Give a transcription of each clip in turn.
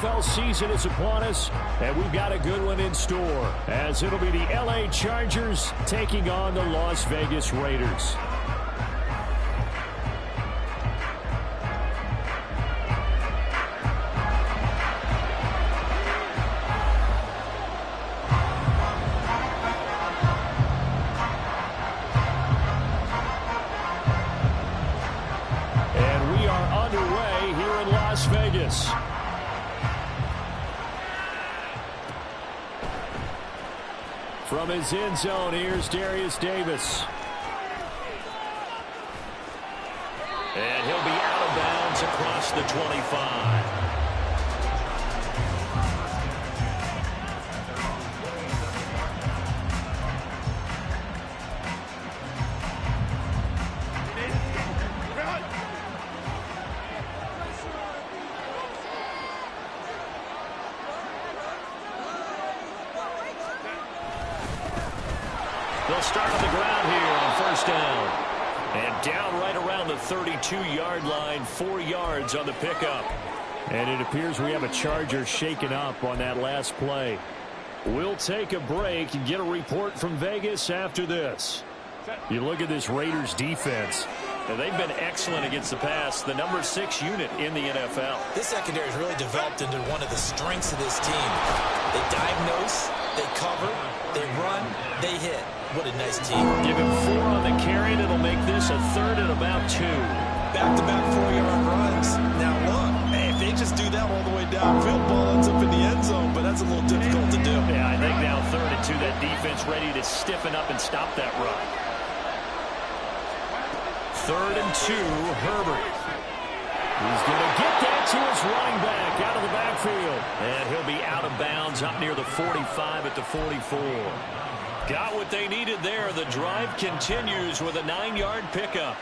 NFL season is upon us, and we've got a good one in store, as it'll be the LA Chargers taking on the Las Vegas Raiders. Vegas. From his end zone, here's Darius Davis. And he'll be out of bounds across the 25. They'll start on the ground here on first down. And down right around the 32-yard line, 4 yards on the pickup. And it appears we have a Charger shaken up on that last play. We'll take a break and get a report from Vegas after this. You look at this Raiders defense. Now, they've been excellent against the pass, the number 6 unit in the NFL. This secondary has really developed into one of the strengths of this team. They diagnose, they cover, they run, they hit. What a nice team. Give him 4 on the carry, and it'll make this a 3rd and about 2. Back-to-back 4-yard runs. Now look, hey, if they just do that all the way downfield, ball ends up in the end zone, but that's a little difficult to do. Yeah, I think now 3rd and 2, that defense ready to stiffen up and stop that run. 3rd and 2, Herbert. He's going to get that to his running back out of the backfield. And he'll be out of bounds up near the 45 at the 44. Got what they needed there. The drive continues with a 9-yard pickup.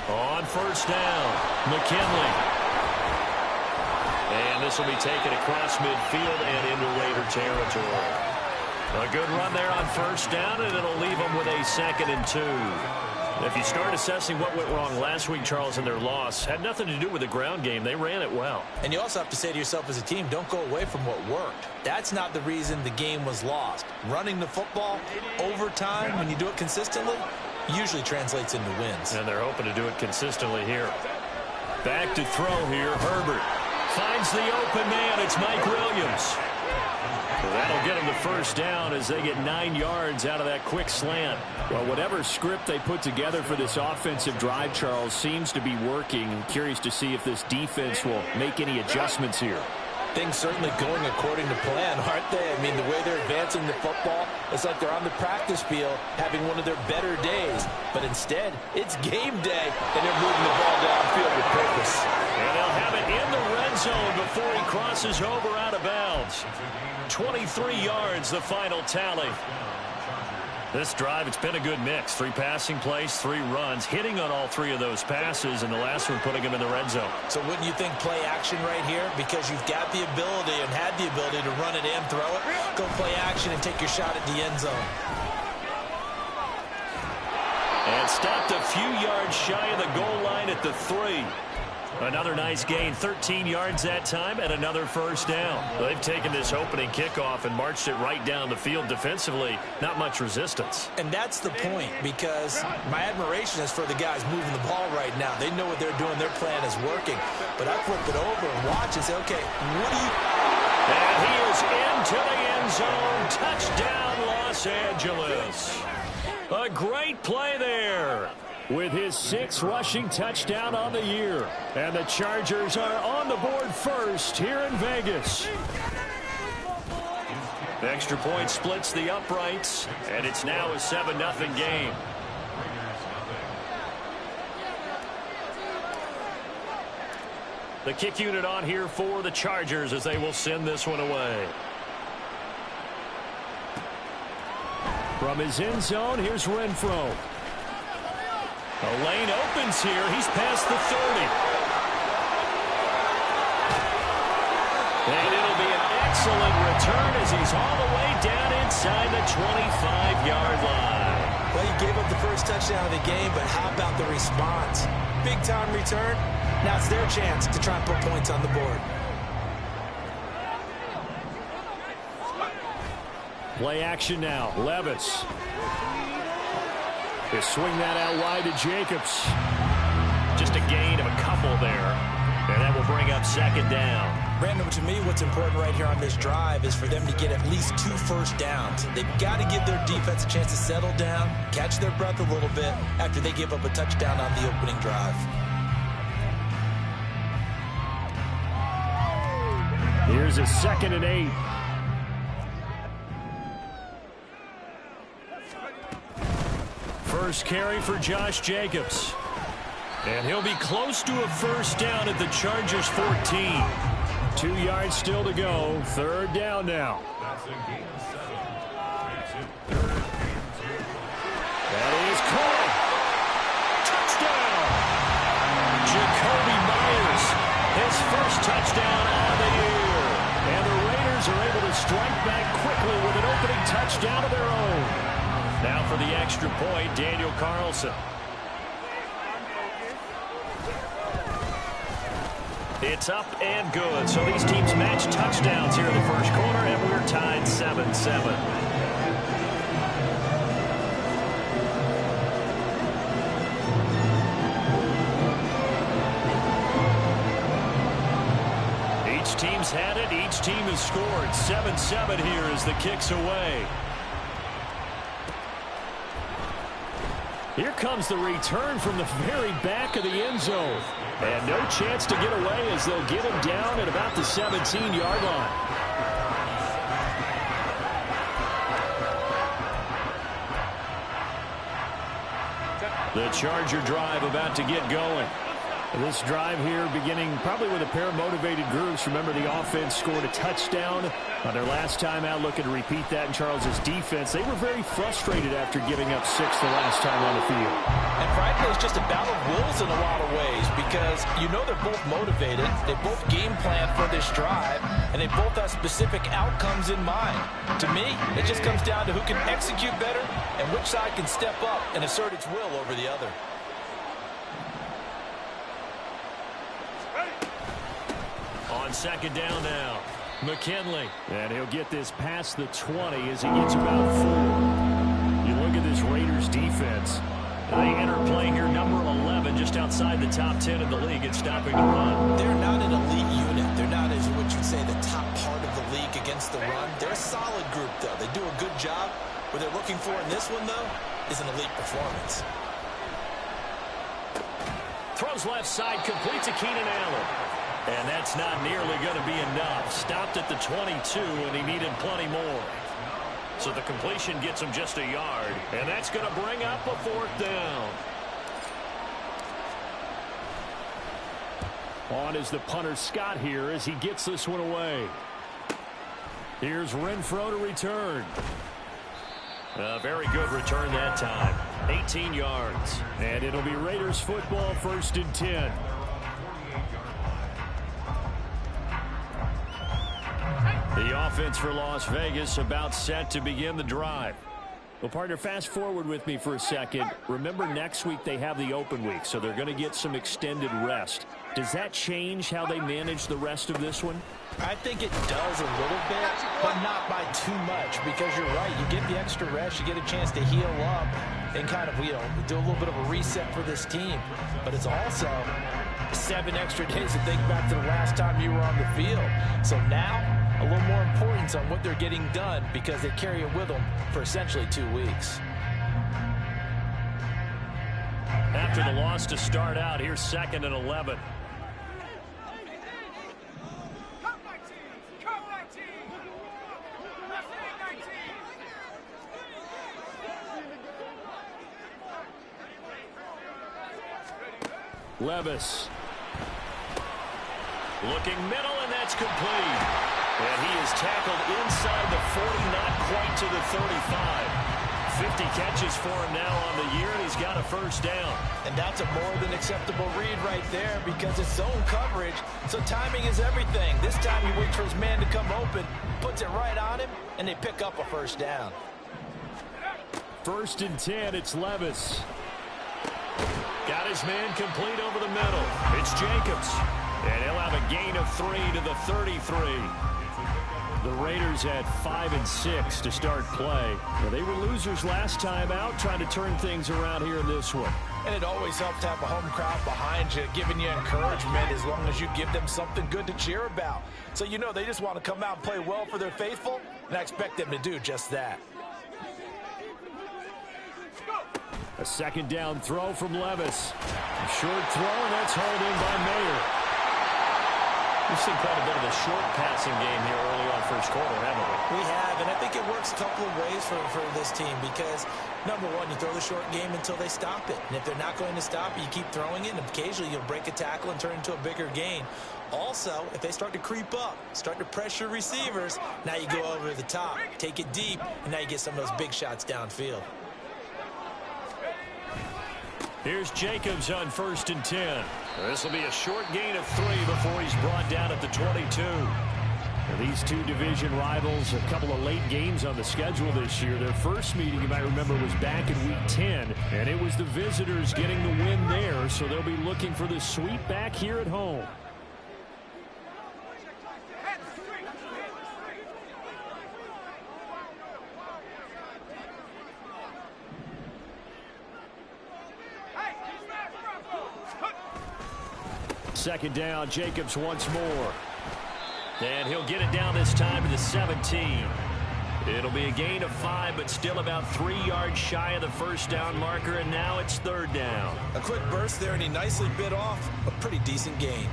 On first down, McKinley. And this will be taken across midfield and into Raider territory. A good run there on first down, and it'll leave them with a 2nd and 2. If you start assessing what went wrong last week, Charles, in their loss, had nothing to do with the ground game. They ran it well. And you also have to say to yourself as a team, don't go away from what worked. That's not the reason the game was lost. Running the football, overtime, when you do it consistently, usually translates into wins. And they're hoping to do it consistently here. Back to throw here, Herbert. Finds the open man. It's Mike Williams. That'll get him the first down as they get 9 yards out of that quick slant. Well, whatever script they put together for this offensive drive, Charles, seems to be working. I'm curious to see if this defense will make any adjustments here. Things certainly going according to plan, aren't they? I mean, the way they're advancing the football, it's like they're on the practice field having one of their better days. But instead, it's game day, and they're moving the ball downfield with purpose. And they'll have it in the red zone before he crosses over out of bounds. 23 yards, the final tally. This drive, it's been a good mix. 3 passing plays, 3 runs, hitting on all 3 of those passes, and the last one putting him in the red zone. So wouldn't you think play action right here? Because you've got the ability and had the ability to run it and throw it. Go play action and take your shot at the end zone. And stopped a few yards shy of the goal line at the 3. Another nice gain, 13 yards that time, and another first down. They've taken this opening kickoff and marched it right down the field defensively. Not much resistance. And that's the point, because my admiration is for the guys moving the ball right now. They know what they're doing. Their plan is working. But I flip it over and watch and say, okay, what do you... And he is into the end zone. Touchdown, Los Angeles. A great play there, with his 6th rushing touchdown on the year. And the Chargers are on the board first here in Vegas. The extra point splits the uprights, and it's now a 7-0 game. The kick unit on here for the Chargers as they will send this one away. From his end zone, here's Renfro. The lane opens here. He's past the 30. And it'll be an excellent return as he's all the way down inside the 25-yard line. Well, he gave up the first touchdown of the game, but how about the response? Big-time return. Now it's their chance to try and put points on the board. Play action now. Levis. They swing that out wide to Jacobs. Just a gain of a couple there. And that will bring up second down. Brandon, to me, what's important right here on this drive is for them to get at least 2 first downs. They've got to give their defense a chance to settle down, catch their breath a little bit after they give up a touchdown on the opening drive. Here's a 2nd and 8. First carry for Josh Jacobs. And he'll be close to a first down at the Chargers 14. 2 yards still to go. 3rd down now. That is caught. Touchdown. Jacoby Myers, his first touchdown on the year. And the Raiders are able to strike back quickly with an opening touchdown of their own. Now for the extra point, Daniel Carlson. It's up and good. So these teams match touchdowns here in the first quarter, and we're tied 7-7. Each team's had it. Each team has scored. 7-7 here as the kick's away. Here comes the return from the very back of the end zone. And no chance to get away as they'll get him down at about the 17-yard line. The Charger drive about to get going. This drive here beginning probably with a pair of motivated groups. Remember, the offense scored a touchdown on their last time out. Looking to repeat that in Charles's defense. They were very frustrated after giving up 6 the last time on the field. And frankly, it's just a battle of wills in a lot of ways because you know they're both motivated. They both game plan for this drive, and they both have specific outcomes in mind. To me, it just comes down to who can execute better and which side can step up and assert its will over the other. On 2nd down now, McKinley. And he'll get this past the 20 as he gets about 4. You look at this Raiders defense. They enter play here number 11, just outside the top 10 in the league at stopping the run. They're not an elite unit. They're not, as what you'd say, the top part of the league against the run. They're a solid group, though. They do a good job. What they're looking for in this one, though, is an elite performance. Throws left side, complete to Keenan Allen. And that's not nearly going to be enough. Stopped at the 22, and he needed plenty more. So the completion gets him just a yard, and that's going to bring up a 4th down. On is the punter Scott here as he gets this one away. Here's Renfro to return. A very good return that time. 18 yards. And it'll be Raiders football, 1st and 10. The offense for Las Vegas about set to begin the drive. Well, partner, fast forward with me for a second. Remember, next week they have the open week, so they're going to get some extended rest. Does that change how they manage the rest of this one? I think it does a little bit, but not by too much, because you're right. You get the extra rest, you get a chance to heal up and kind of, do a little bit of a reset for this team. But it's also 7 extra days to think back to the last time you were on the field. So now, a little more importance on what they're getting done because they carry it with them for essentially 2 weeks. After the loss to start out, here's 2nd and 11. Levis. Looking middle, and that's complete. And he is tackled inside the 40, not quite to the 35. 50 catches for him now on the year, and he's got a first down. And that's a more than acceptable read right there because it's zone coverage, so timing is everything. This time he waits for his man to come open, puts it right on him, and they pick up a first down. 1st and 10, it's Levis. Got his man complete over the middle. It's Jacobs. And he'll have a gain of 3 to the 33. The Raiders had 5 and 6 to start play. Well, they were losers last time out, trying to turn things around here in this one. And it always helps to have a home crowd behind you, giving you encouragement as long as you give them something good to cheer about. So you know they just want to come out and play well for their faithful, and I expect them to do just that. A 2nd down throw from Levis. A short throw, and that's hauled in by Mayer. We've seen quite a bit of a short passing game here early on first quarter, haven't we? We have, and I think it works a couple of ways for this team because, number one, you throw the short game until they stop it. And if they're not going to stop it, you keep throwing it, and occasionally you'll break a tackle and turn it into a bigger gain. Also, if they start to creep up, start to pressure receivers, now you go over the top, take it deep, and now you get some of those big shots downfield. Here's Jacobs on 1st and 10. This will be a short gain of 3 before he's brought down at the 22. Now, these two division rivals, a couple of late games on the schedule this year. Their first meeting, you might remember, was back in Week 10, and it was the visitors getting the win there, so they'll be looking for the sweep back here at home. Second down, Jacobs once more. And he'll get it down this time to the 17. It'll be a gain of 5, but still about 3 yards shy of the first down marker, and now it's 3rd down. A quick burst there, and he nicely bit off a pretty decent gain.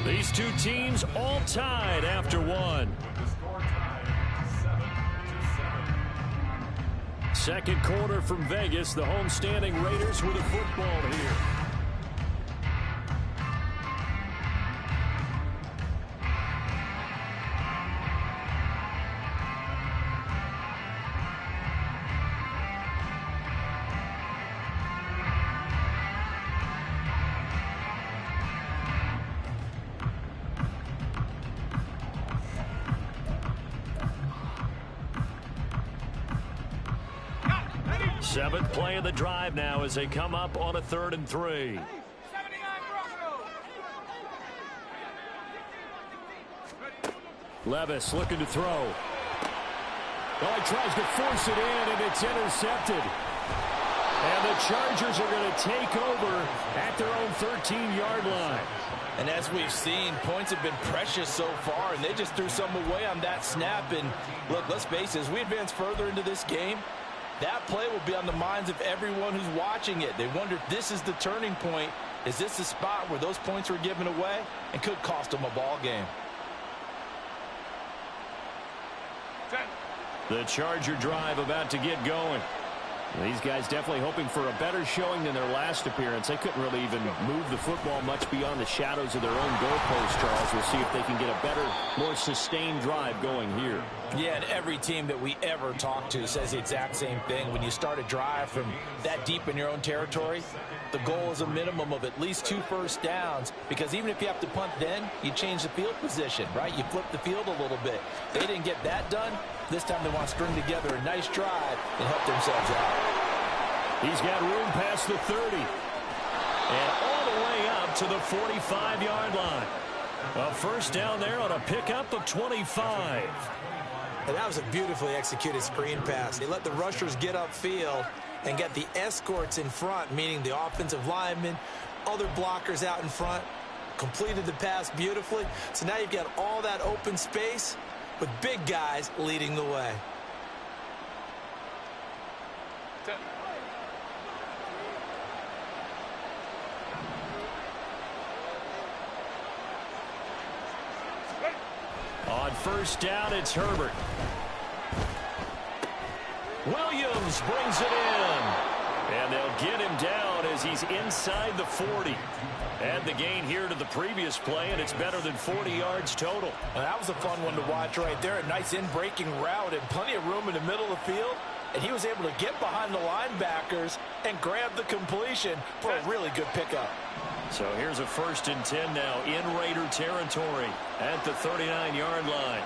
These two teams all tied after one. Second quarter from Vegas. The homestanding Raiders with a football here. Seventh play of the drive now as they come up on a 3rd and 3. Levis looking to throw. Oh, he tries to force it in, and it's intercepted. And the Chargers are going to take over at their own 13-yard line. And as we've seen, points have been precious so far, and they just threw some away on that snap. And look, let's face it, as we advance further into this game, that play will be on the minds of everyone who's watching it. They wonder if this is the turning point. Is this the spot where those points were given away and could cost them a ball game? The Charger drive about to get going. These guys definitely hoping for a better showing than their last appearance. They couldn't really even move the football much beyond the shadows of their own goalpost, Charles. We'll see if they can get a better, more sustained drive going here. Yeah, and every team that we ever talk to says the exact same thing. When you start a drive from that deep in your own territory, the goal is a minimum of at least 2 first downs, because even if you have to punt then, you change the field position, right? You flip the field a little bit. They didn't get that done. This time they want to string together a nice drive and help themselves out. He's got room past the 30. And all the way up to the 45-yard line. A first down there on a pickup of 25. And that was a beautifully executed screen pass. They let the rushers get upfield and get the escorts in front, meaning the offensive linemen, other blockers out in front, completed the pass beautifully. So now you've got all that open space with big guys leading the way. On first down, it's Herbert. Williams brings it in. And they'll get him down as he's inside the 40. Add the gain here to the previous play, and it's better than 40 yards total. Well, that was a fun one to watch right there. A nice in-breaking route and plenty of room in the middle of the field. And he was able to get behind the linebackers and grab the completion for a really good pickup. So here's a 1st and 10 now in Raider territory at the 39-yard line.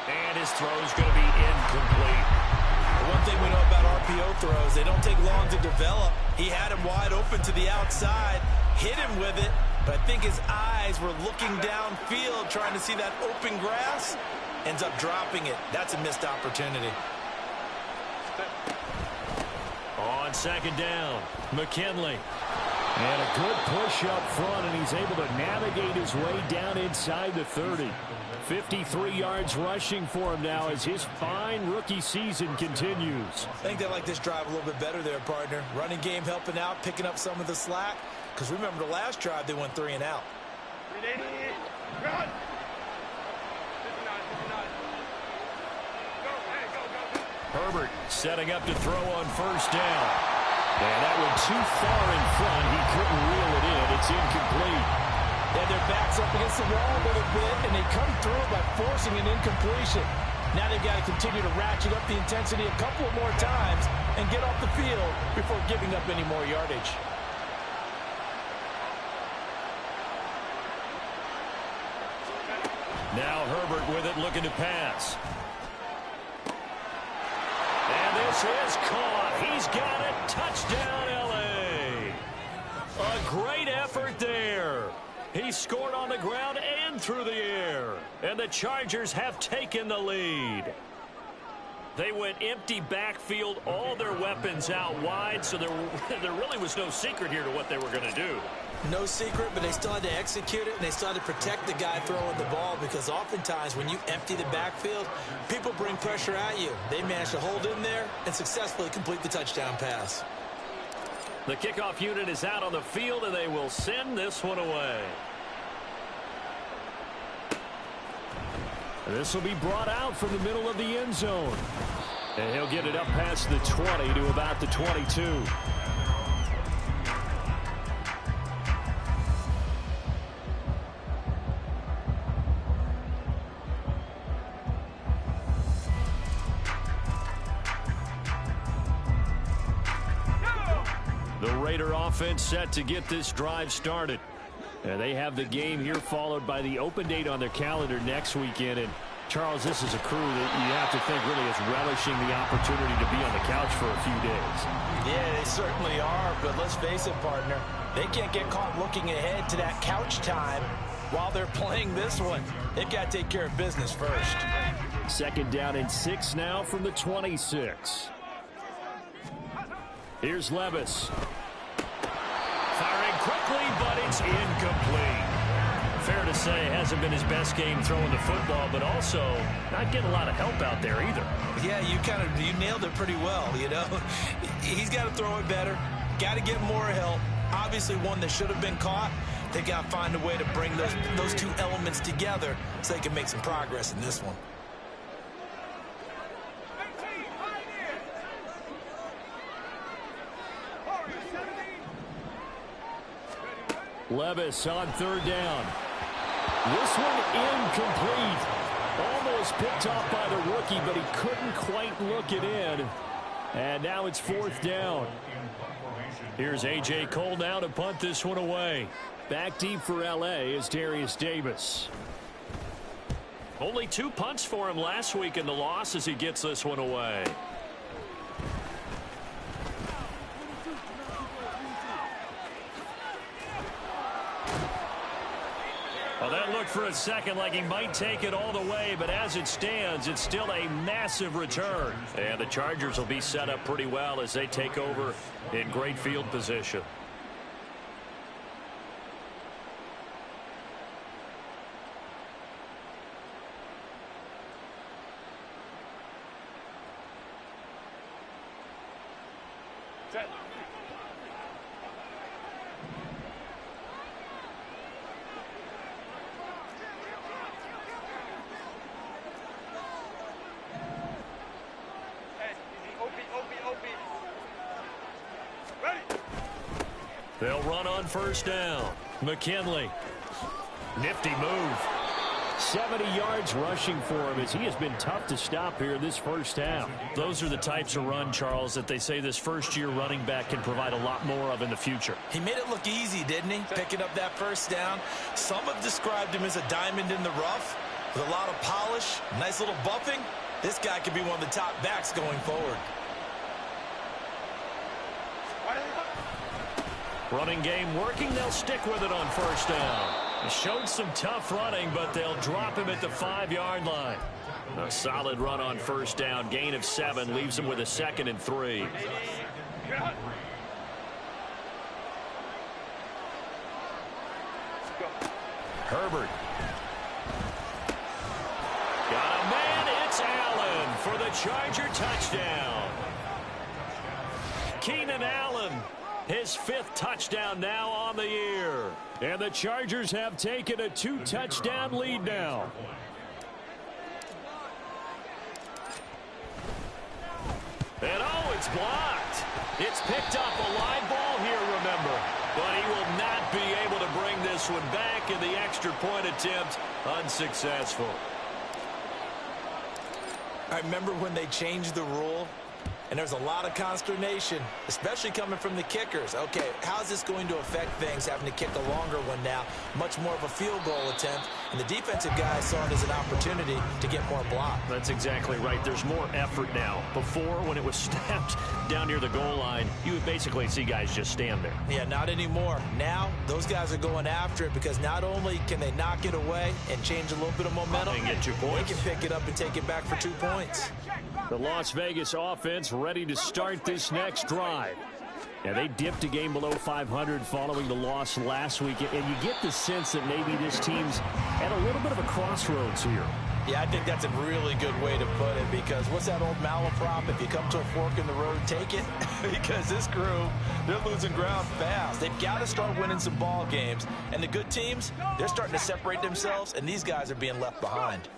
And his throw's going to be incomplete. One thing we know about RPO throws, they don't take long to develop. He had him wide open to the outside, hit him with it, but I think his eyes were looking downfield trying to see that open grass. Ends up dropping it. That's a missed opportunity. On 2nd down, McKinley. And a good push up front, and he's able to navigate his way down inside the 30. 53 yards rushing for him now as his fine rookie season continues. I think they like this drive a little bit better there, partner. Running game helping out, picking up some of the slack. Because remember the last drive, they went 3 and out. Herbert setting up to throw on 1st down. And that one too far in front. He couldn't reel it in. It's incomplete. Yeah, their backs up against the wall a little bit, and they come through by forcing an incompletion. Now they've got to continue to ratchet up the intensity a couple of more times and get off the field before giving up any more yardage. Now Herbert with it, looking to pass. And this is caught. He's got it. Touchdown, L.A. A great effort there. He scored on the ground and through the air. And the Chargers have taken the lead. They went empty backfield, all their weapons out wide, so there really was no secret here to what they were going to do. No secret, but they still had to execute it, and they still had to protect the guy throwing the ball, because oftentimes when you empty the backfield, people bring pressure at you. They managed to hold in there and successfully complete the touchdown pass. The kickoff unit is out on the field, and they will send this one away. This will be brought out from the middle of the end zone. And he'll get it up past the 20 to about the 22. The Raider offense set to get this drive started. And they have the game here followed by the open date on their calendar next weekend. And Charles, this is a crew that you have to think really is relishing the opportunity to be on the couch for a few days. Yeah, they certainly are, but let's face it, partner. They can't get caught looking ahead to that couch time while they're playing this one. They've got to take care of business first. 2nd down and 6 now from the 26. Here's Levis. Firing quickly, but it's incomplete. Fair to say, hasn't been his best game throwing the football, but also not getting a lot of help out there either. Yeah, you nailed it pretty well, you know. He's got to throw it better, got to get more help. Obviously one that should have been caught. They got to find a way to bring those two elements together so they can make some progress in this one. Levis on 3rd down. This one incomplete. Almost picked off by the rookie, but he couldn't quite look it in. And now it's 4th down. Here's A.J. Cole now to punt this one away. Back deep for L.A. is Darius Davis. Only 2 punts for him last week in the loss as he gets this one away. Well, that looked for a second like he might take it all the way, but as it stands, it's still a massive return. And the Chargers will be set up pretty well as they take over in great field position. They'll run on first down. McKinley. Nifty move. 70 yards rushing for him as he has been tough to stop here this first half. Those are the types of run, Charles, that they say this first-year running back can provide a lot more of in the future. He made it look easy, didn't he? Picking up that first down. Some have described him as a diamond in the rough with a lot of polish, nice little buffing. This guy could be one of the top backs going forward. Running game working. They'll stick with it on first down. Showed some tough running, but they'll drop him at the 5-yard line. A solid run on first down. Gain of 7 leaves him with a 2nd and 3. Herbert. Got a man. It's Allen for the Charger touchdown. Keenan Allen. His 5th touchdown now on the year. And the Chargers have taken a 2-touchdown lead now. And oh, it's blocked. It's picked up, a live ball here, remember. But he will not be able to bring this one back, and the extra point attempt unsuccessful. I remember when they changed the rule. And there's a lot of consternation, especially coming from the kickers. Okay, how's this going to affect things, having to kick a longer one now? Much more of a field goal attempt. And the defensive guys saw it as an opportunity to get more block. That's exactly right. There's more effort now. Before, when it was snapped down near the goal line, you would basically see guys just stand there. Yeah, not anymore. Now, those guys are going after it because not only can they knock it away and change a little bit of momentum, and get 2 points. They can pick it up and take it back for 2 points. The Las Vegas offense ready to start this next drive. And they dipped a game below 500 following the loss last week. And you get the sense that maybe this team's at a little bit of a crossroads here. Yeah, I think that's a really good way to put it because what's that old malaprop? If you come to a fork in the road, take it. Because this crew, they're losing ground fast. They've got to start winning some ball games. And the good teams, they're starting to separate themselves, and these guys are being left behind.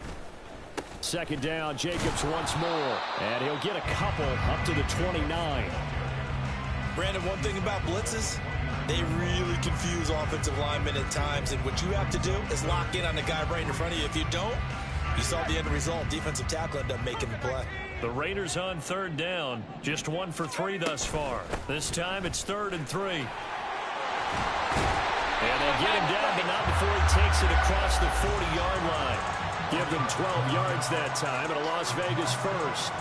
2nd down, Jacobs once more. And he'll get a couple up to the 29. Brandon, one thing about blitzes, they really confuse offensive linemen at times. And what you have to do is lock in on the guy right in front of you. If you don't, you saw the end result. Defensive tackle ended up making the play. The Raiders on 3rd down. Just 1 for 3 thus far. This time it's 3rd and 3. And they get him down, but not before he takes it across the 40-yard line. Give them 12 yards that time and a Las Vegas first.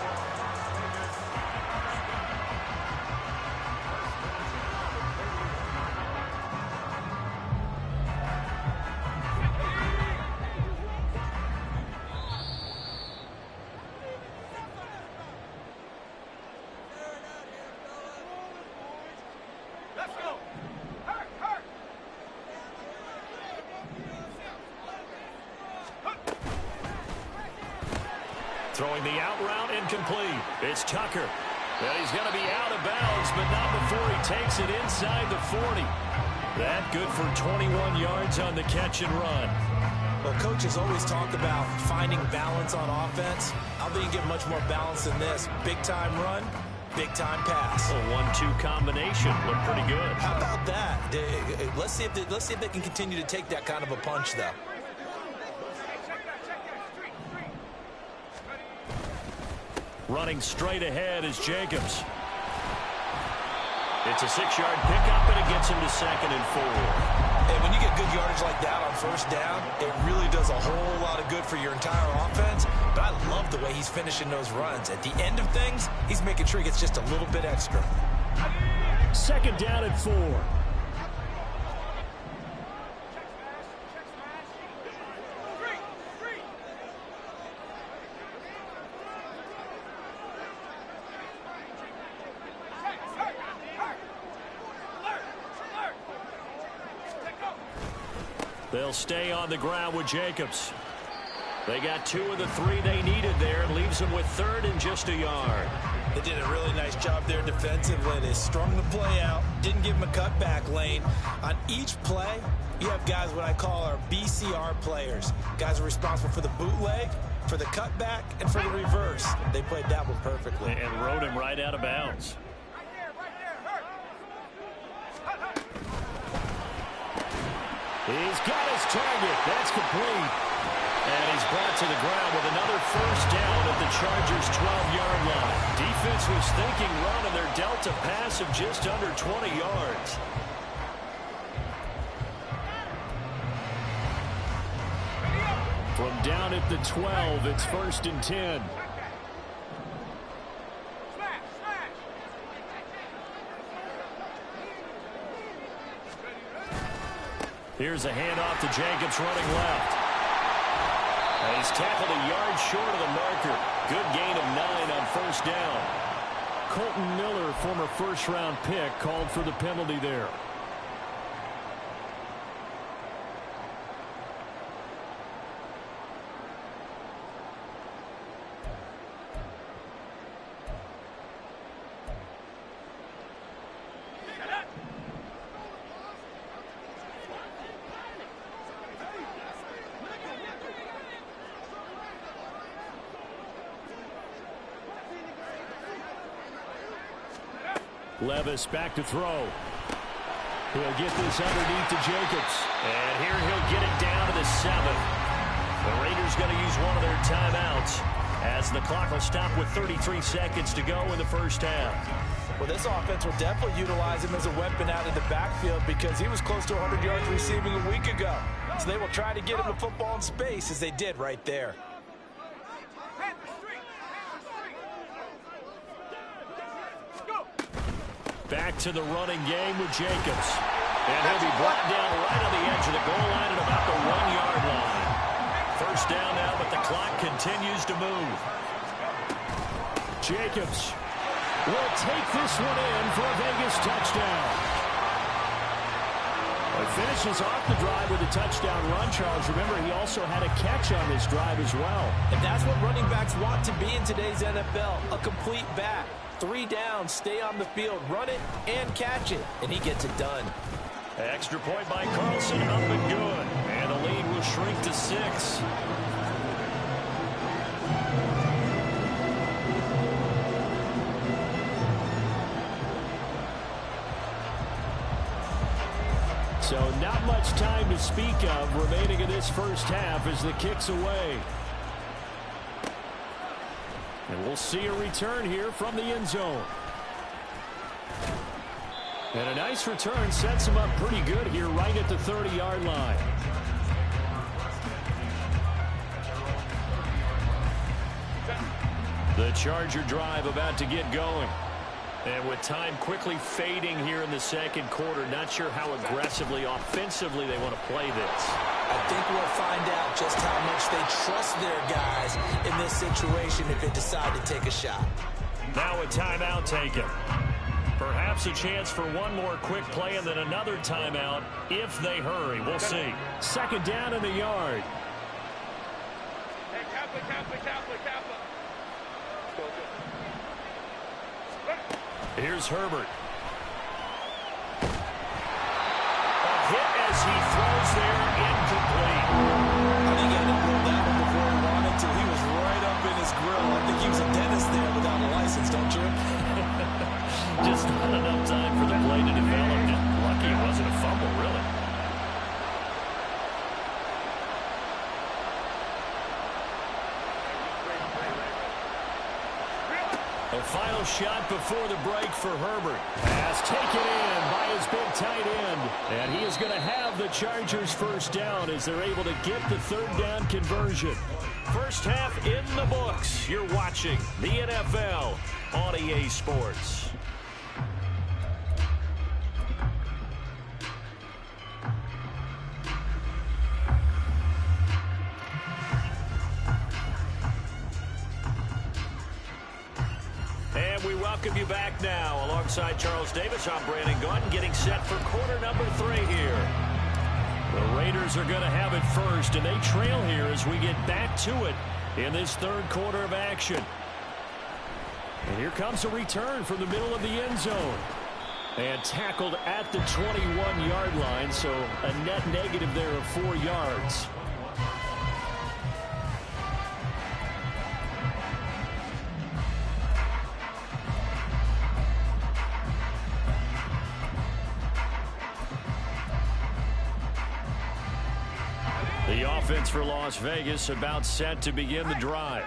Throwing the out route incomplete. It's Tucker. And he's going to be out of bounds, but not before he takes it inside the 40. That good for 21 yards on the catch and run. Well, coaches always talk about finding balance on offense. I think you get much more balance than this. Big-time run, big-time pass. A 1-2 combination. Looked pretty good. How about that? Let's see if they can continue to take that kind of a punch, though. Running straight ahead is Jacobs. It's a 6-yard pickup, and it gets him to 2nd and 4. And when you get good yardage like that on first down, it really does a whole lot of good for your entire offense. But I love the way he's finishing those runs. At the end of things, he's making sure he gets just a little bit extra. 2nd down and 4. They'll stay on the ground with Jacobs. They got 2 of the 3 they needed there. It leaves them with 3rd and just a yard. They did a really nice job there defensively. They strung the play out, didn't give him a cutback lane. On each play, you have guys what I call our BCR players. Guys are responsible for the bootleg, for the cutback, and for the reverse. They played that one perfectly. And rode him right out of bounds. He's got his target. That's complete. And he's brought to the ground with another first down at the Chargers' 12-yard line. Defense was thinking run, and they're dealt a pass of just under 20 yards. From down at the 12, it's 1st and 10. Here's a handoff to Jacobs running left. And he's tackled a yard short of the marker. Good gain of 9 on 1st down. Colton Miller, former first-round pick, called for the penalty there. Levis back to throw. He'll get this underneath to Jacobs. And here he'll get it down to the 7. The Raiders going to use one of their timeouts as the clock will stop with 33 seconds to go in the first half. Well, this offense will definitely utilize him as a weapon out in the backfield because he was close to 100 yards receiving a week ago. So they will try to get him the football in space as they did right there. Back to the running game with Jacobs. And he'll be brought down right on the edge of the goal line at about the 1-yard line. First down now, but the clock continues to move. Jacobs will take this one in for a Vegas touchdown. He finishes off the drive with a touchdown run, Charles. Remember, he also had a catch on this drive as well. And that's what running backs want to be in today's NFL, a complete back. 3 downs, stay on the field, run it, and catch it. And he gets it done. Extra point by Carlson, up and good. And the lead will shrink to 6. So not much time to speak of remaining in this first half as the kick's away. And we'll see a return here from the end zone. And a nice return sets him up pretty good here right at the 30-yard line. The Charger drive about to get going. And with time quickly fading here in the second quarter, not sure how aggressively, offensively they want to play this. I think we'll find out just how much they trust their guys in this situation if they decide to take a shot. Now a timeout taken. Perhaps a chance for one more quick play and then another timeout if they hurry. We'll see. Second down in the yard. Here's Herbert. A hit as he throws there, incomplete. I think he had to pull that one before he wanted to. He was right up in his grill. I think he was a dentist there without a license, don't you? Just not enough time for the play to develop. Lucky it wasn't a fumble, really. A final shot before the break for Herbert. Pass taken in by his big tight end. And he is going to have the Chargers first down as they're able to get the third down conversion. First half in the books. You're watching the NFL on EA Sports. And we welcome you back now. Alongside Charles Davis, I'm Brandon Gunn, getting set for quarter number 3 here. The Raiders are going to have it first, and they trail here as we get back to it in this third quarter of action. And here comes a return from the middle of the end zone. And tackled at the 21-yard line, so a net negative there of 4 yards. The offense for Las Vegas about set to begin the drive.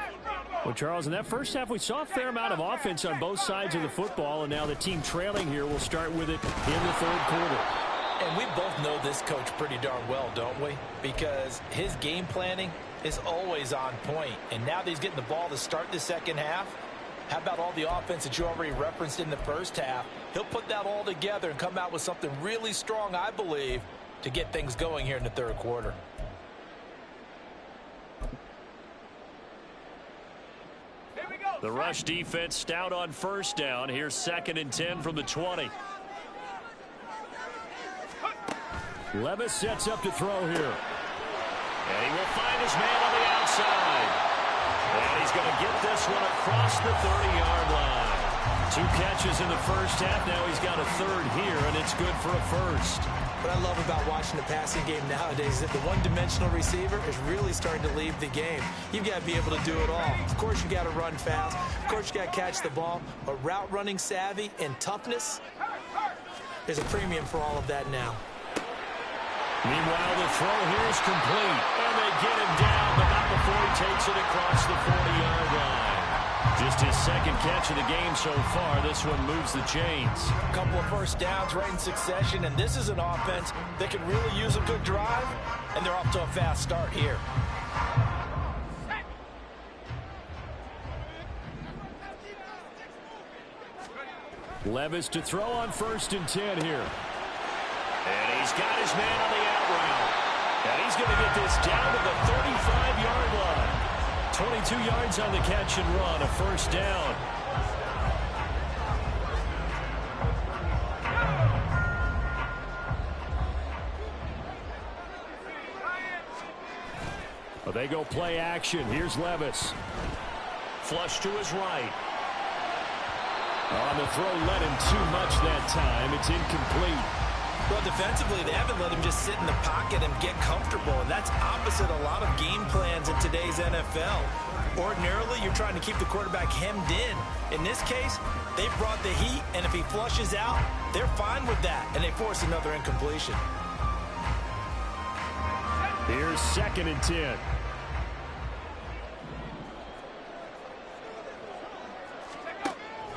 Well, Charles, in that first half, we saw a fair amount of offense on both sides of the football, and now the team trailing here will start with it in the third quarter. And we both know this coach pretty darn well, don't we? Because his game planning is always on point. And now that he's getting the ball to start the second half, how about all the offense that you already referenced in the first half? He'll put that all together and come out with something really strong, I believe, to get things going here in the third quarter. The rush defense stout on first down. Here's 2nd and 10 from the 20. Levis sets up to throw here. And he will find his man on the outside. And he's going to get this one across the 30-yard line. 2 catches in the first half. Now he's got a third here, and it's good for a first. What I love about watching the passing game nowadays is that the one-dimensional receiver is really starting to leave the game. You've got to be able to do it all. Of course, you got to run fast. Of course, you got to catch the ball. But route running savvy and toughness, there's a premium for all of that now. Meanwhile, the throw here is complete. And they get him down, but not before he takes it across the 40-yard line. Just his 2nd catch of the game so far. This one moves the chains. A couple of first downs right in succession, and this is an offense that can really use a good drive, and they're off to a fast start here. Levis to throw on 1st and 10 here. And he's got his man on the out route. And he's going to get this down to the 35-yard line. 22 yards on the catch and run, a first down. Well, they go play action. Here's Levis. Flush to his right. On the throw, let him too much that time. It's incomplete. Well, defensively, they haven't let him just sit in the pocket and get comfortable, and that's opposite a lot of game plans in today's NFL. Ordinarily, you're trying to keep the quarterback hemmed in. In this case, they brought the heat, and if he flushes out, they're fine with that, and they force another incompletion. Here's 2nd and 10.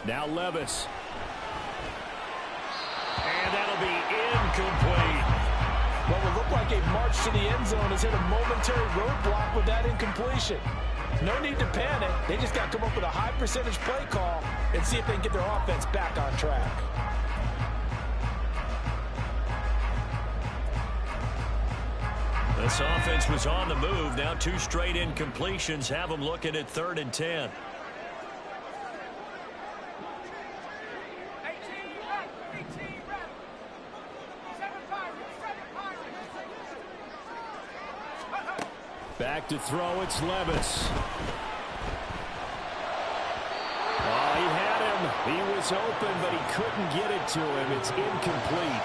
Now Levis. And that'll be incomplete. What would look like a march to the end zone has hit a momentary roadblock with that incompletion. No need to panic. They just got to come up with a high percentage play call and see if they can get their offense back on track. This offense was on the move. Now 2 straight incompletions have them looking at 3rd and 10. Back to throw, it's Levis. Oh, he had him. He was open, but he couldn't get it to him. It's incomplete.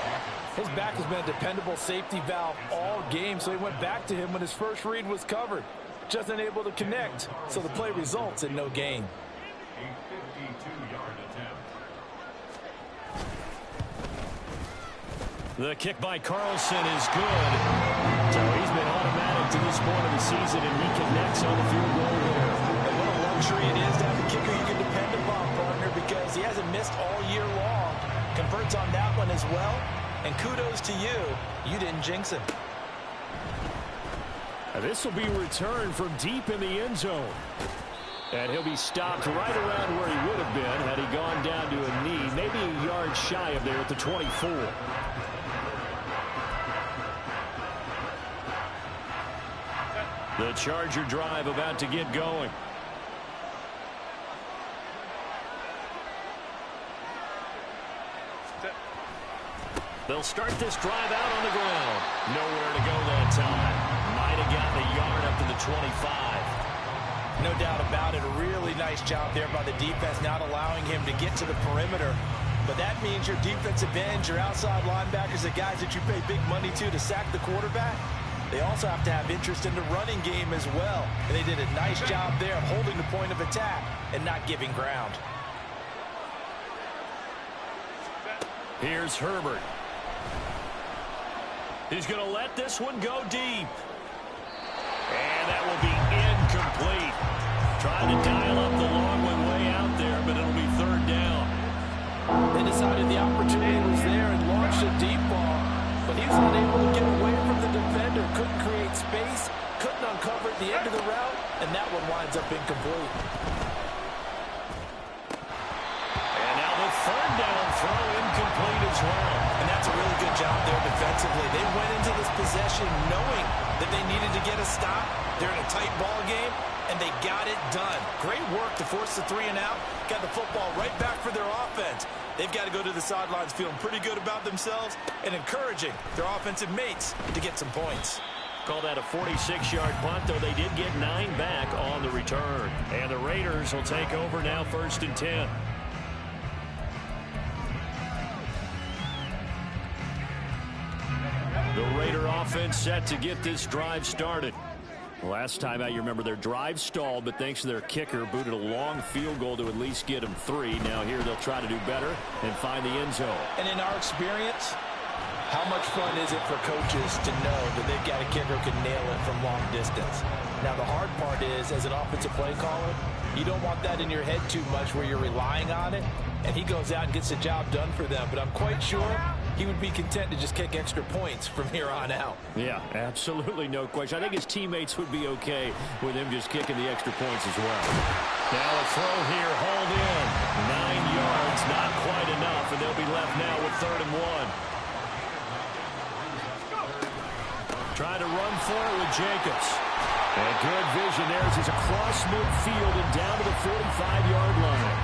His back has been a dependable safety valve all game, so he went back to him when his first read was covered. Just unable to connect, so the play results in no gain. The kick by Carlson is good. So he's been automatic to this point of the season, and he connects on the field goal there. And what a luxury it is to have a kicker you can depend upon, partner, because he hasn't missed all year long. Converts on that one as well. And kudos to you. You didn't jinx him. This will be returned from deep in the end zone. And he'll be stopped right around where he would have been had he gone down to a knee, maybe a yard shy of there at the 24. The Charger drive about to get going. They'll start this drive out on the ground. Nowhere to go that time. Might have gotten a yard up to the 25. No doubt about it. A really nice job there by the defense, not allowing him to get to the perimeter. But that means your defensive ends, your outside linebackers, the guys that you pay big money to sack the quarterback, they also have to have interest in the running game as well. And they did a nice job there of holding the point of attack and not giving ground. Here's Herbert. He's going to let this one go deep. And that will be incomplete. Trying to dial up the long one way out there, but it'll be third down. They decided the opportunity was there and launched a deep ball, but he was unable to get away from the defender, couldn't create space, couldn't uncover at the end of the route, and that one winds up incomplete. And now the third down throw incomplete as well. And that's a really good job there defensively. They went into this possession knowing that they needed to get a stop. They're in a tight ball game, and they got it done. Great work to force the 3 and out. Got the football right back for their offense. They've got to go to the sidelines feeling pretty good about themselves and encouraging their offensive mates to get some points. Call that a 46-yard punt, though they did get 9 back on the return. And the Raiders will take over now, 1st and 10. The Raider offense set to get this drive started. Last time out, you remember their drive stalled, but thanks to their kicker, booted a long field goal to at least get them 3. Now here they'll try to do better and find the end zone. And in our experience, how much fun is it for coaches to know that they've got a kicker who can nail it from long distance? Now the hard part is, as an offensive play caller, you don't want that in your head too much where you're relying on it, and he goes out and gets the job done for them. But I'm quite sure he would be content to just kick extra points from here on out. Yeah, absolutely no question. I think his teammates would be okay with him just kicking the extra points as well. Now a throw here, hauled in. 9 yards, not quite enough, and they'll be left now with 3rd and 1. Trying to run for it with Jacobs. And good vision there as he's across midfield and down to the 45-yard line.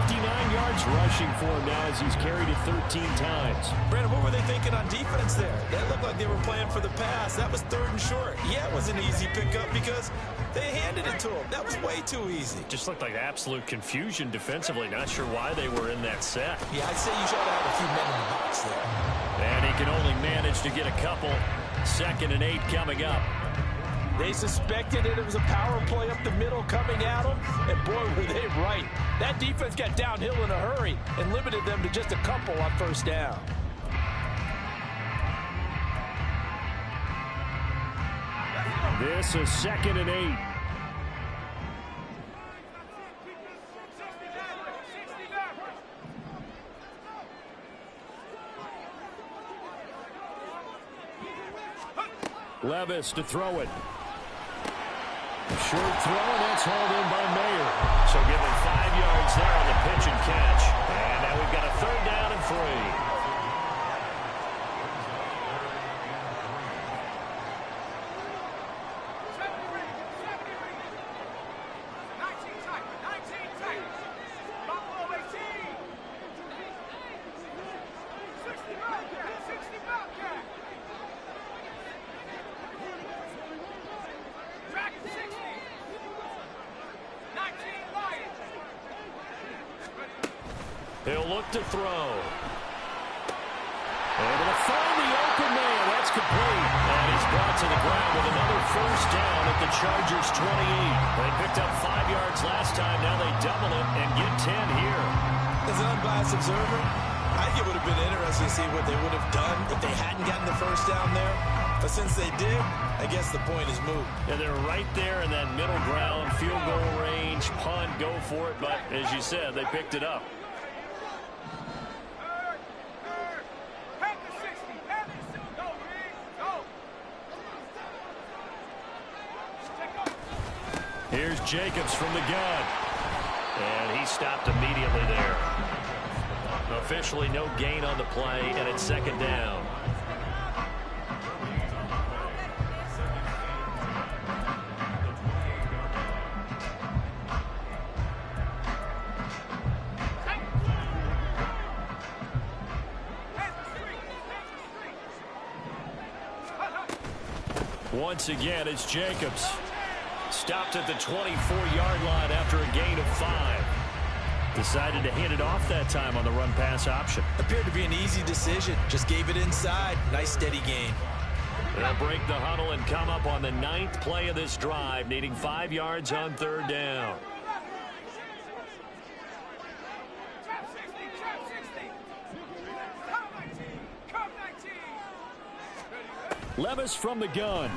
59 yards rushing for him now as he's carried it 13 times. Brandon, what were they thinking on defense there? That looked like they were playing for the pass. That was 3rd and short. Yeah, it was an easy pickup because they handed it to him. That was way too easy. Just looked like absolute confusion defensively. Not sure why they were in that set. Yeah, I'd say you should have a few men in the box there. And he can only manage to get a couple. 2nd and 8 coming up. They suspected it was a power play up the middle coming at them, and boy, were they right. That defense got downhill in a hurry and limited them to just a couple on 1st down. This is 2nd and 8. Levis to throw it. Short throw, and that's hauled in by Mayer. So give him 5 yards there on the pitch and catch. And now we've got a 3rd down and 3. He'll look to throw. Able to find the open man. That's complete. And he's brought to the ground with another 1st down at the Chargers' 28. They picked up 5 yards last time. Now they double it and get 10 here. As an unbiased observer, I think it would have been interesting to see what they would have done if they hadn't gotten the 1st down there. But since they did, I guess the point is moot. And they're right there in that middle ground, field goal range, punt, go for it. But as you said, they picked it up. Here's Jacobs from the gun. And he stopped immediately there. Officially no gain on the play, and it's 2nd down. Once again, it's Jacobs. Stopped at the 24-yard line after a gain of 5. Decided to hand it off that time on the run-pass option. Appeared to be an easy decision. Just gave it inside. Nice steady gain. They'll break the huddle and come up on the 9th play of this drive, needing 5 yards on 3rd down. Levis from the gun.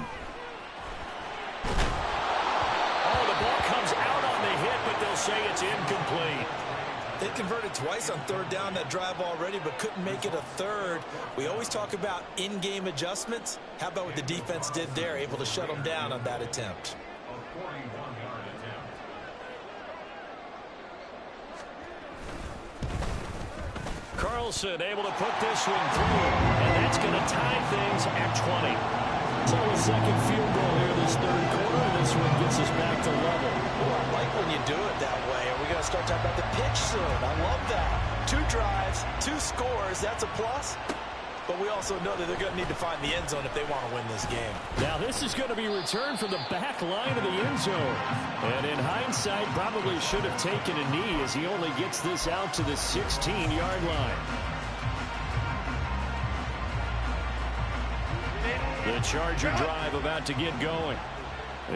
will say it's incomplete. They converted twice on third down that drive already, but couldn't make it a third. We always talk about in-game adjustments. How about what the defense did there, able to shut them down on that attempt? Carlson able to put this one through, and that's going to tie things at 20. So a second field goal here this third quarter, and this one gets us back to level. Well, I like when you do it that way. Are we going to start talking about the pitch soon? I love that. 2 drives, 2 scores, that's a plus. But we also know that they're going to need to find the end zone if they want to win this game. Now this is going to be returned from the back line of the end zone. And in hindsight, probably should have taken a knee as he only gets this out to the 16-yard line. The Charger drive about to get going.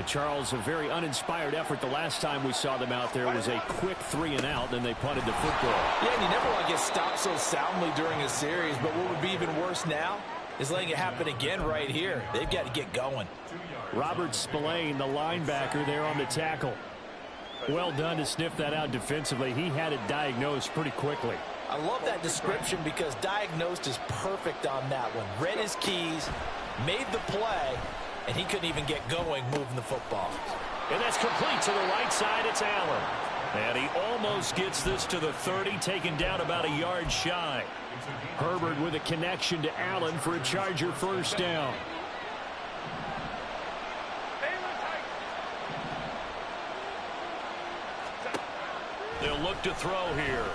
Charles, a very uninspired effort. The last time we saw them out there was a quick 3-and-out, and they punted the football. Yeah, and you never want to get stopped so soundly during a series, but what would be even worse now is letting it happen again right here. They've got to get going. Robert Spillane, the linebacker, there on the tackle. Well done to sniff that out defensively. He had it diagnosed pretty quickly. I love that description because diagnosed is perfect on that one. Read his keys, made the play, and he couldn't even get going moving the football. And that's complete to the right side. It's Allen. And he almost gets this to the 30, taken down about a yard shy. Herbert with a connection to Allen for a Charger first down. They'll look to throw here.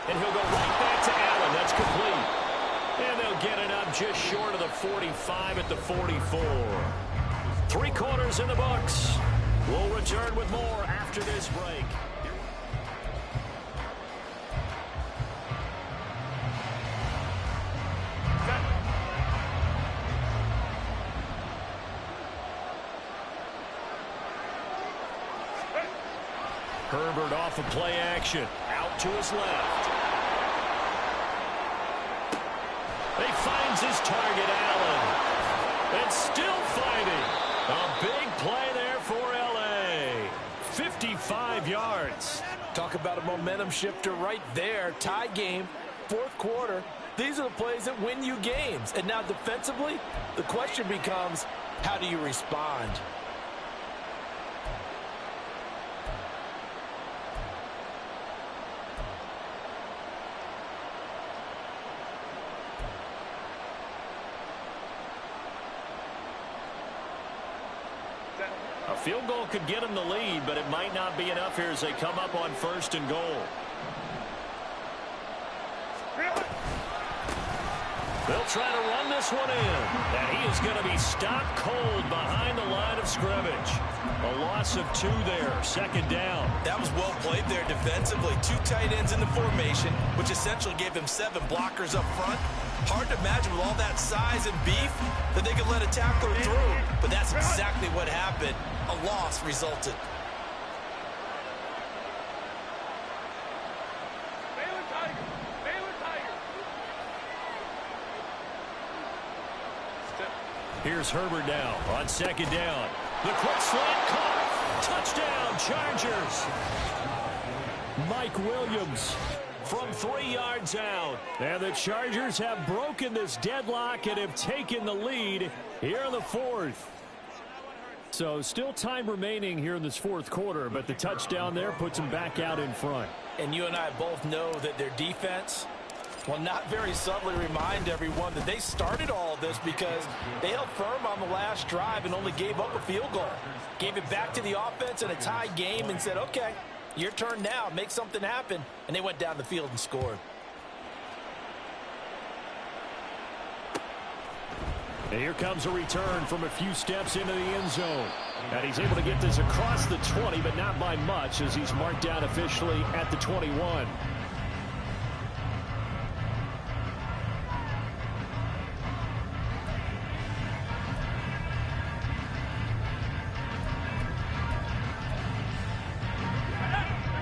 And he'll go right back to Allen. That's complete. And they'll get it up just short of the 45 at the 44. 3 quarters in the books. We'll return with more after this break. Herbert off of play action. Out to his left. He finds his target, Allen. And still fighting. A big play there for L.A. 55 yards. Talk about a momentum shifter right there. Tie game, 4th quarter. These are the plays that win you games. And now defensively, the question becomes, how do you respond? A field goal could get them the lead, but it might not be enough here as they come up on 1st and goal. They'll try to run this one in. And he is going to be stopped cold behind the line of scrimmage. A loss of 2 there. 2nd down. That was well played there defensively. 2 tight ends in the formation, which essentially gave him 7 blockers up front. Hard to imagine with all that size and beef that they could let a tackler through. But that's exactly what happened. A loss resulted. Here's Herbert now on 2nd down. The quick slant caught. Touchdown, Chargers. Mike Williams from 3 yards out. And the Chargers have broken this deadlock and have taken the lead here in the 4th. So still time remaining here in this 4th quarter, but the touchdown there puts them back out in front. And you and I both know that their defense will not very subtly remind everyone that they started all of this because they held firm on the last drive and only gave up a field goal. Gave it back to the offense in a tie game and said, okay, your turn now, make something happen. And they went down the field and scored. And here comes a return from a few steps into the end zone. And he's able to get this across the 20, but not by much as he's marked down officially at the 21.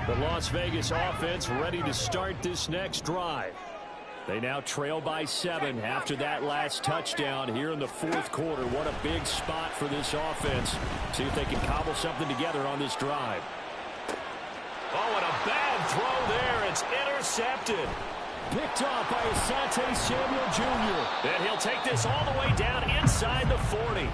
The Las Vegas offense ready to start this next drive. They now trail by 7 after that last touchdown here in the 4th quarter. What a big spot for this offense. See if they can cobble something together on this drive. throw there. It's intercepted. Picked off by Asante Samuel Jr. And he'll take this all the way down inside the 40.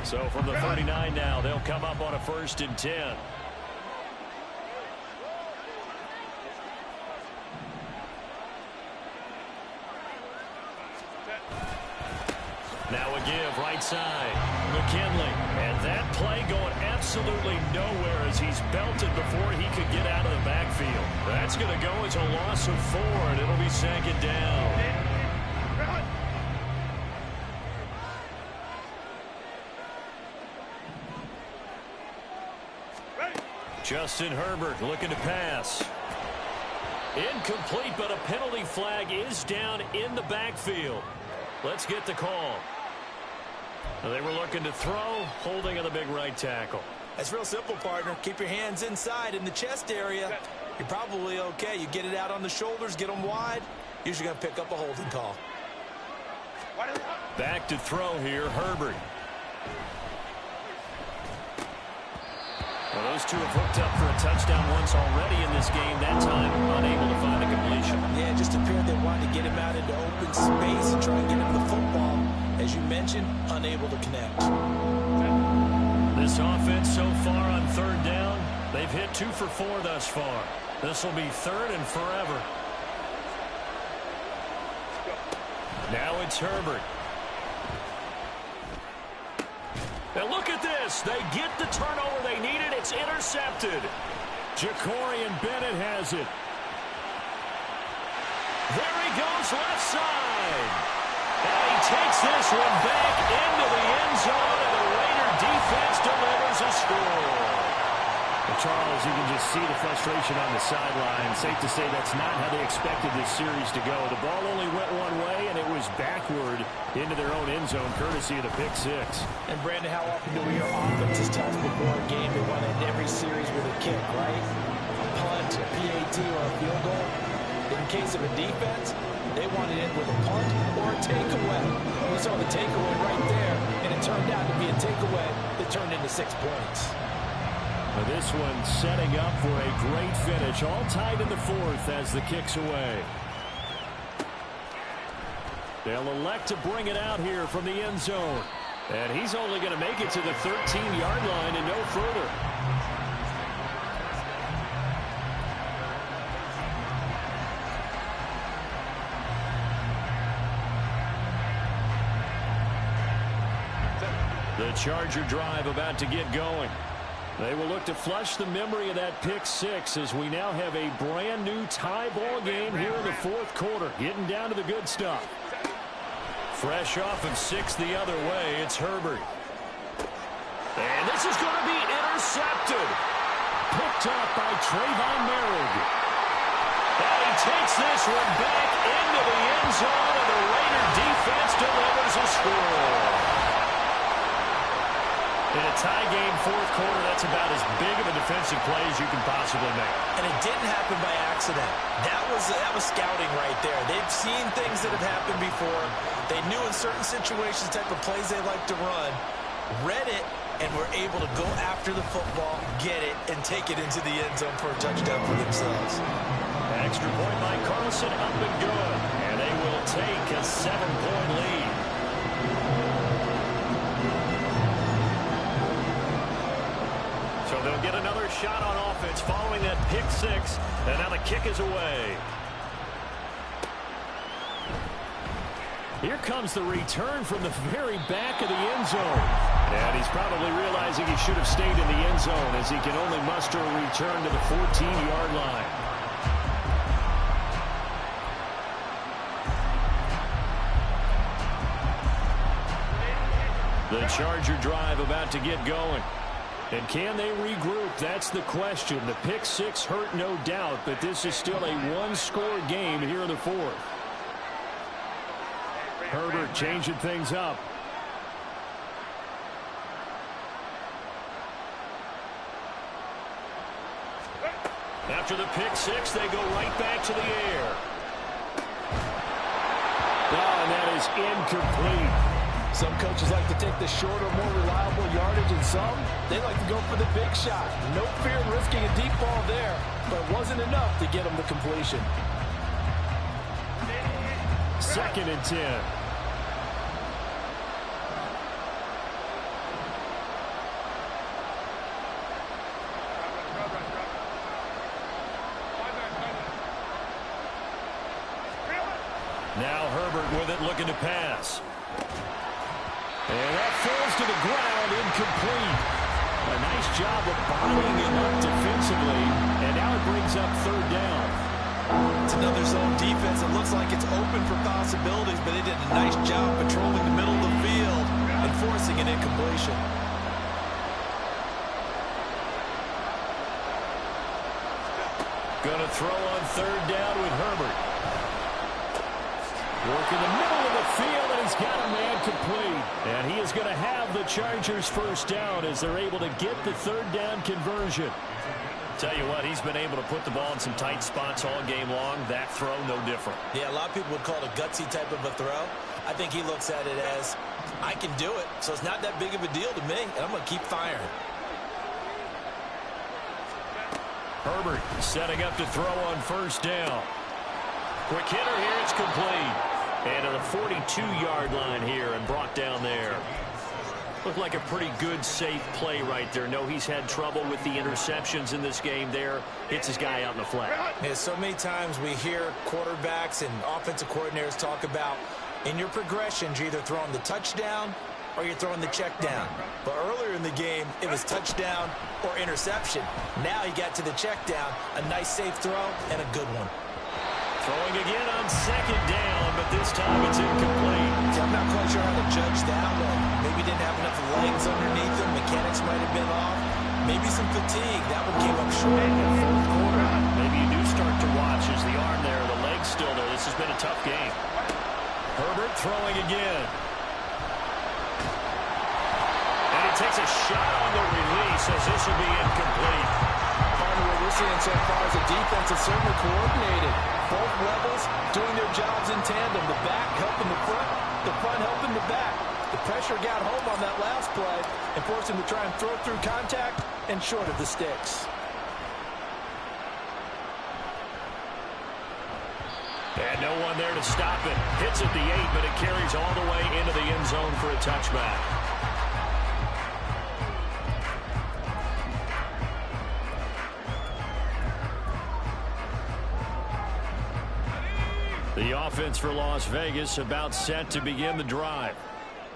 So from the 39 now, they'll come up on a 1st and 10. Now a give, right side. McKinley. And that play going absolutely nowhere as he's belted before he could get out of the backfield. That's going to go as a loss of 4, and it'll be 2nd down. Justin Herbert looking to pass. Incomplete, but a penalty flag is down in the backfield. Let's get the call. They were looking to throw, holding on the big right tackle. That's real simple, partner. Keep your hands inside in the chest area. You're probably okay. You get it out on the shoulders, get them wide. Usually going to pick up a holding call. Back to throw here, Herbert. Well, those two have hooked up for a touchdown once already in this game. That time, unable to find a completion. Yeah, it just appeared they wanted to get him out into open space and try and get him the football. As you mentioned, unable to connect. This offense so far on 3rd down, they've hit 2 for 4 thus far. This will be 3rd and forever. Now it's Herbert. And look at this. They get the turnover they needed. It's intercepted. Jacorian Bennett has it. There he goes, left side. And he takes this one back into the end zone, and the Raider defense delivers a score. Well, Charles, you can just see the frustration on the sideline. Safe to say that's not how they expected this series to go. The ball only went one way, and it was backward into their own end zone, courtesy of the pick 6. And, Brandon, how often do we hear offenses tell us before a game they want to end every series with a kick, right? A punt, a PAT, or a field goal. In case of a defense, they want to end with a punt or a takeaway. We saw the takeaway right there, and it turned out to be a takeaway that turned into 6 points. This one setting up for a great finish. All tied in the 4th as the kick's away. They'll elect to bring it out here from the end zone. And he's only going to make it to the 13-yard line and no further. The Charger drive about to get going. They will look to flush the memory of that pick 6 as we now have a brand new tie ball game here in the 4th quarter. Getting down to the good stuff. Fresh off of 6 the other way, it's Herbert. And this is going to be intercepted. Picked up by Trayvon Merrick. And he takes this one back into the end zone, and the Raider defense delivers a score. In a tie game, 4th quarter, that's about as big of a defensive play as you can possibly make. And it didn't happen by accident. That was scouting right there. They've seen things that have happened before. They knew in certain situations the type of plays they like to run, read it, and were able to go after the football, get it, and take it into the end zone for a touchdown for themselves. Extra point by Carlson, up and good. And they will take a 7-point lead. So they'll get another shot on offense following that pick 6. And now the kick is away. Here comes the return from the very back of the end zone. And he's probably realizing he should have stayed in the end zone as he can only muster a return to the 14-yard line. The Charger drive about to get going. And can they regroup? That's the question. The pick 6 hurt, no doubt, but this is still a one-score game here in the 4th. Herbert changing things up. After the pick 6, they go right back to the air. Oh, and that is incomplete. Some coaches like to take the shorter, more reliable yardage, and some, they like to go for the big shot. No fear in risking a deep ball there, but it wasn't enough to get him the completion. 2nd and 10. Now Herbert with it, looking to pass. And that falls to the ground, incomplete. A nice job of bodying him up defensively, and now it brings up 3rd down. It's another zone defense. It looks like it's open for possibilities, but they did a nice job patrolling the middle of the field and forcing an incompletion. Going to throw on 3rd down with Herbert. Work in the middle of the field, and he's got a man complete. And he is going to have the Chargers' 1st down as they're able to get the 3rd down conversion. Tell you what, he's been able to put the ball in some tight spots all game long. That throw, no different. Yeah, a lot of people would call it a gutsy type of a throw. I think he looks at it as, I can do it, so it's not that big of a deal to me, and I'm going to keep firing. Herbert setting up to throw on 1st down. Quick hitter here, it's complete. And at the 42-yard line here and brought down there. Looked like a pretty good, safe play right there. No, he's had trouble with the interceptions in this game there. Hits his guy out in the flat. Yeah, so many times we hear quarterbacks and offensive coordinators talk about in your progressions, you're either throwing the touchdown or you're throwing the check down. But earlier in the game, it was touchdown or interception. Now he got to the check down, a nice safe throw and a good one. Throwing again on 2nd down, but this time it's incomplete. See, I'm not quite sure how to judge that one. Maybe didn't have enough legs underneath him. Mechanics might have been off. Maybe some fatigue. That one came up short in the 4th quarter. Maybe you do start to watch as the arm there, the leg's still there. This has been a tough game. Herbert throwing again. And he takes a shot on the release as this will be incomplete. What we're seeing so far is a defense that's certainly coordinated. Both levels doing their jobs in tandem. The back helping the front helping the back. The pressure got home on that last play and forced him to try and throw through contact and short of the sticks. And no one there to stop it. Hits at the 8, but it carries all the way into the end zone for a touchback. The offense for Las Vegas about set to begin the drive.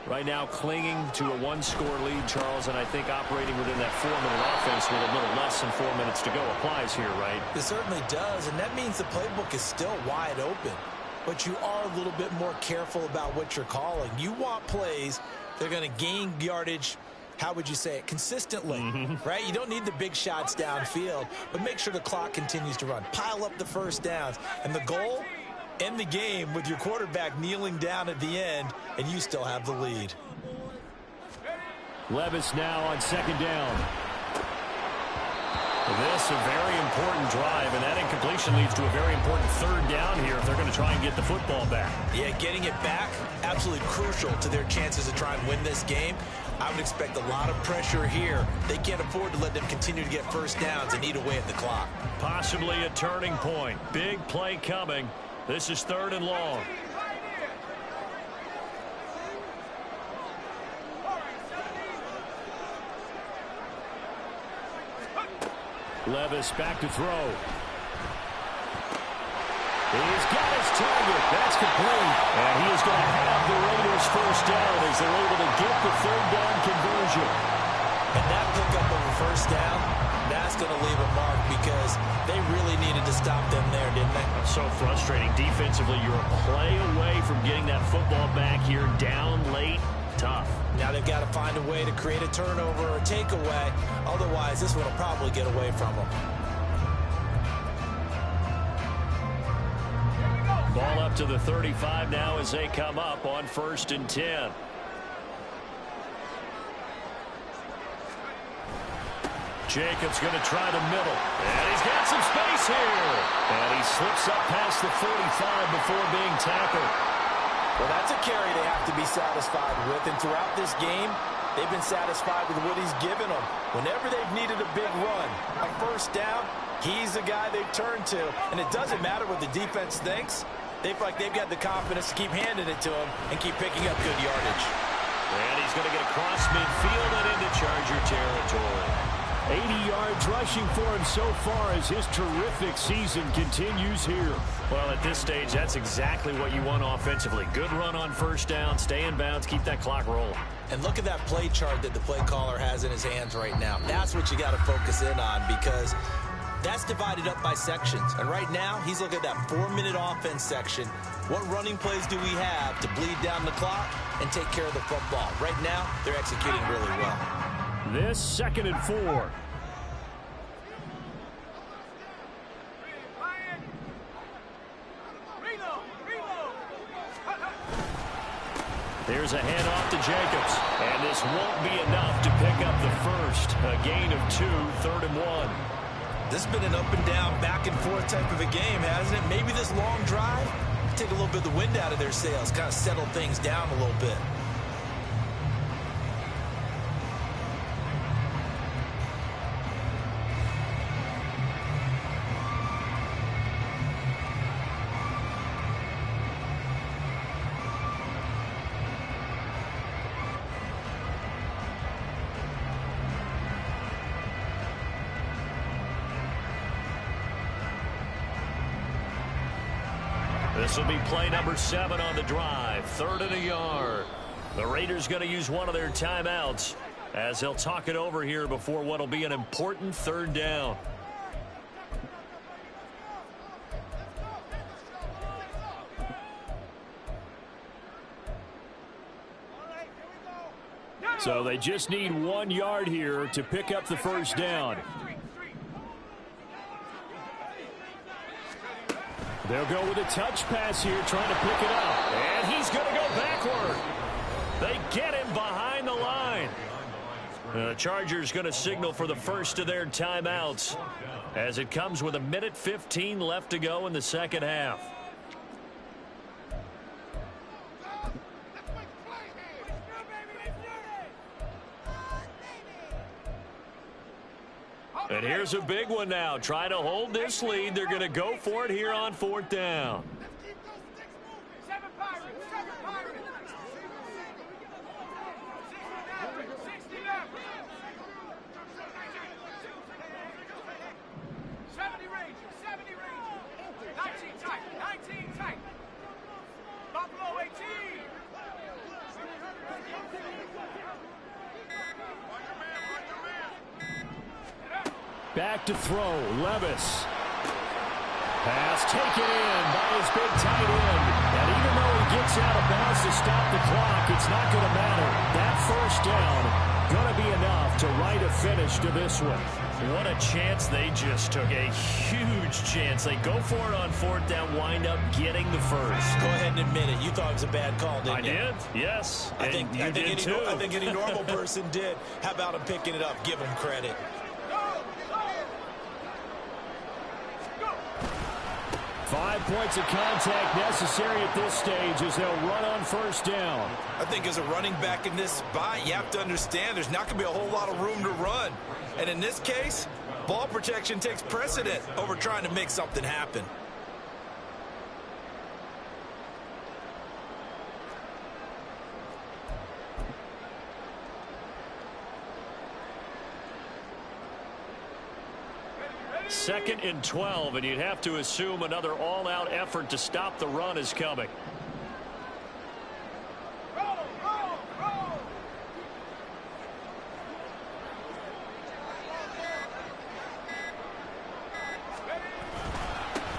Right now clinging to a 1-score lead, Charles, and I think operating within that 4-minute offense with a little less than 4 minutes to go applies here, right? It certainly does, and that means the playbook is still wide open. But you are a little bit more careful about what you're calling. You want plays that are going to gain yardage, how would you say it, consistently, right? You don't need the big shots downfield, but make sure the clock continues to run. Pile up the 1st downs, and the goal, end the game with your quarterback kneeling down at the end, and you still have the lead. Levis now on 2nd down. This a very important drive, and that incompletion leads to a very important 3rd down here if they're going to try and get the football back. Yeah, getting it back, absolutely crucial to their chances to try and win this game. I would expect a lot of pressure here. They can't afford to let them continue to get 1st downs and eat away at the clock. Possibly a turning point. Big play coming. This is 3rd and long. Levis back to throw. He's got his target. That's complete. And he is going to have the Raiders' 1st down as they're able to get the 3rd down conversion. And that pickup of a 1st down, that's going to leave a mark because they really needed to stop them there, didn't they? So frustrating. Defensively, you're a play away from getting that football back here down late. Tough. Now they've got to find a way to create a turnover or a takeaway. Otherwise, this one will probably get away from them. Ball up to the 35 now as they come up on 1st and 10. Jacobs going to try the middle. And he's got some space here. And he slips up past the 45 before being tackled. Well, that's a carry they have to be satisfied with. And throughout this game, they've been satisfied with what he's given them. Whenever they've needed a big run, a first down, he's the guy they've turned to. And it doesn't matter what the defense thinks. They feel like they've got the confidence to keep handing it to him and keep picking up good yardage. And he's going to get across midfield and into Charger territory. 80 yards rushing for him so far as his terrific season continues here. Well, at this stage, that's exactly what you want offensively. Good run on first down, stay in bounds, keep that clock rolling. And look at that play chart that the play caller has in his hands right now. That's what you got to focus in on, because that's divided up by sections. And right now, he's looking at that 4-minute offense section. What running plays do we have to bleed down the clock and take care of the football? Right now, they're executing really well. This 2nd and 4. There's a handoff to Jacobs. And this won't be enough to pick up the first. A gain of 2, 3rd and 1. This has been an up and down, back and forth type of a game, hasn't it? Maybe this long drive, take a little bit of the wind out of their sails, kind of settle things down a little bit. This will be play number 7 on the drive. 3rd and a yard. The Raiders going to use one of their timeouts as they'll talk it over here before what will be an important 3rd down. So they just need 1 yard here to pick up the first down. They'll go with a touch pass here, trying to pick it up. And he's going to go backward. They get him behind the line. The Chargers going to signal for the first of their timeouts as it comes with 1:15 left to go in the second half. And here's a big one now. Trying to hold this lead. They're going to go for it here on 4th down. Back to throw, Levis. Pass taken in by his big tight end. And even though he gets out of bounds to stop the clock, it's not going to matter. That first down going to be enough to write a finish to this one. What a chance they just took. A huge chance. They go for it on 4th down, wind up getting the first. Go ahead and admit it. You thought it was a bad call, didn't you? I did, yes. I think any normal person did. How about him picking it up? Give him credit. 5 points of contact necessary at this stage as they'll run on first down. I think as a running back in this spot, you have to understand there's not going to be a whole lot of room to run. And in this case, ball protection takes precedent over trying to make something happen. Second and 12, and you'd have to assume another all-out effort to stop the run is coming.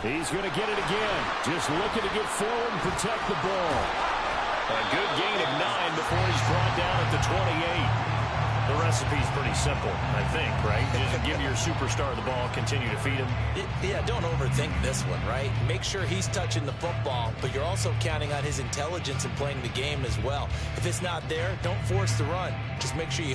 He's going to get it again. Just looking to get forward and protect the ball. A good gain of 9 before he's brought down at the 28. The recipe's pretty simple, I think, right? Just give your superstar the ball, continue to feed him. Yeah, don't overthink this one, right? Make sure he's touching the football, but you're also counting on his intelligence in playing the game as well. If it's not there, don't force the run. Just make sure you